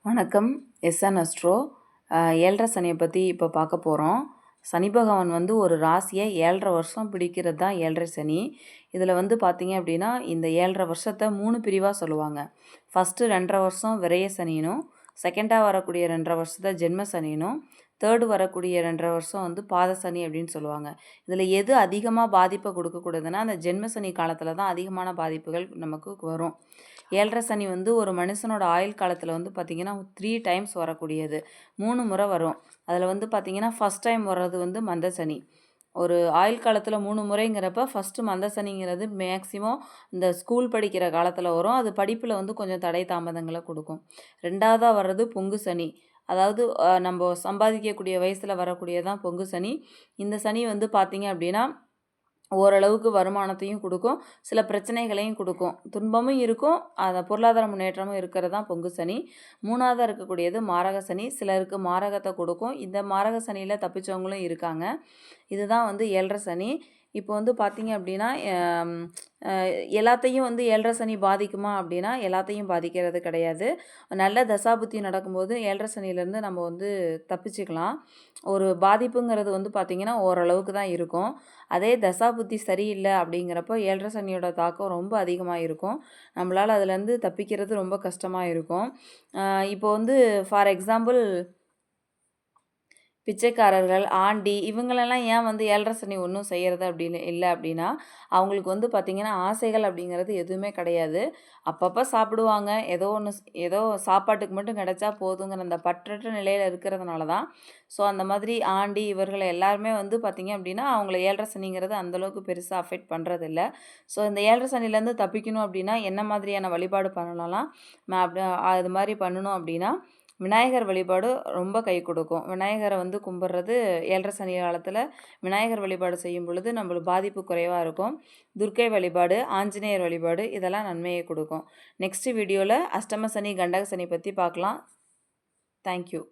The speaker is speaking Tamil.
வணக்கம். SN astro. ஏழரை சனியை பற்றி இப்போ பார்க்க போகிறோம். சனி பகவான் வந்து ஒரு ராசியை 7.5 வருஷம் பிடிக்கிறது தான் ஏழரை சனி. இதில் வந்து பார்த்திங்க அப்படின்னா இந்த 7.5 வருஷத்தை 3 பிரிவாக சொல்லுவாங்க. ஃபஸ்ட்டு 2.5 வருஷம் விரய சனினும், செகண்டாக வரக்கூடிய 2.5 வருஷத்தை ஜென்ம சனினும், தேர்டு வரக்கூடிய 2.5 வருஷம் வந்து பாத சனி அப்படின்னு சொல்லுவாங்க. இதில் எது அதிகமாக பாதிப்பை கொடுக்கக்கூடாதுன்னா அந்த ஜென்ம சனி காலத்தில் தான் அதிகமான பாதிப்புகள் நமக்கு வரும். ஏழரை சனி வந்து ஒரு மனுஷனோட ஆயுள் காலத்தில் வந்து பார்த்திங்கன்னா 3 டைம்ஸ் வரக்கூடியது. 3 முறை வரும். அதில் வந்து பார்த்திங்கன்னா ஃபஸ்ட் டைம் வர்றது வந்து மந்த சனி. ஒரு ஆயுள் காலத்தில் 3 முறைங்கிறப்ப ஃபஸ்ட்டு மந்த சனிங்கிறது மேக்ஸிமம் இந்த ஸ்கூல் படிக்கிற காலத்தில் வரும். அது படிப்பில் வந்து கொஞ்சம் தடை தாமதங்களை கொடுக்கும். ரெண்டாவதாக வர்றது பொங்கு சனி. அதாவது நம்ம சம்பாதிக்கக்கூடிய வயசில் வரக்கூடியதான் பொங்கு சனி. இந்த சனி வந்து பார்த்திங்க அப்படின்னா ஓரளவுக்கு வருமானத்தையும் கொடுக்கும், சில பிரச்சனைகளையும் கொடுக்கும், துன்பமும் இருக்கும், அந்த பொருளாதார முன்னேற்றமும் இருக்கிறது தான் பொங்கு சனி. மூணாவதாக இருக்கக்கூடியது மாரக சனி. சிலருக்கு மாரகத்தை கொடுக்கும். இந்த மாரக சனியில் தப்பிச்சவங்களும் இருக்காங்க. இதுதான் வந்து ஏழரை சனி. இப்போ வந்து பார்த்திங்க அப்படின்னா எல்லாத்தையும் வந்து ஏழரை சனி பாதிக்குமா அப்படின்னா எல்லாத்தையும் பாதிக்கிறது கிடையாது. நல்ல தசாபுத்தி நடக்கும்போது ஏழரை சனியிலேருந்து நம்ம வந்து தப்பிச்சுக்கலாம். ஒரு பாதிப்புங்கிறது வந்து பார்த்திங்கன்னா ஓரளவுக்கு தான் இருக்கும். அதே தசாபுத்தி சரியில்லை அப்படிங்கிறப்போ ஏழரை சனியோட தாக்கம் ரொம்ப அதிகமாக இருக்கும். நம்மளால் அதுலேருந்து தப்பிக்கிறது ரொம்ப கஷ்டமாக இருக்கும். இப்போ வந்து ஃபார் எக்ஸாம்பிள் பிச்சைக்காரர்கள், ஆண்டி இவங்களெல்லாம் ஏன் வந்து ஏழரை சனி ஒன்றும் செய்கிறது அப்படின்னு இல்லை அப்படின்னா, அவங்களுக்கு வந்து பார்த்திங்கன்னா ஆசைகள் அப்படிங்கிறது எதுவுமே கிடையாது. அப்பப்போ சாப்பிடுவாங்க. ஏதோ சாப்பாட்டுக்கு மட்டும் கிடைச்சா போதுங்கிற அந்த பற்றற்ற நிலையில் இருக்கிறதுனால தான். ஸோ அந்த மாதிரி ஆண்டி இவர்கள் எல்லாருமே வந்து பார்த்திங்க அப்படின்னா அவங்கள ஏழரை சனிங்கிறது அந்தளவுக்கு பெருசாக அஃபெக்ட் பண்ணுறதில்ல. ஸோ இந்த ஏழரை சனிலேருந்து தப்பிக்கணும் அப்படின்னா என்ன மாதிரியான வழிபாடு பண்ணலாம்? அது மாதிரி பண்ணணும் அப்படின்னா விநாயகர் வழிபாடு ரொம்ப கை கொடுக்கும். விநாயகரை வந்து கும்பிட்றது ஏழரை சனி காலத்தில் விநாயகர் வழிபாடு செய்யும் பொழுது நம்மளுக்கு பாதிப்பு குறைவாக இருக்கும். துர்க்கை வழிபாடு, ஆஞ்சநேயர் வழிபாடு இதெல்லாம் நன்மையை கொடுக்கும். நெக்ஸ்ட் வீடியோவில் அஷ்டம சனி, கண்டக சனி பற்றி பார்க்கலாம். தேங்க்யூ.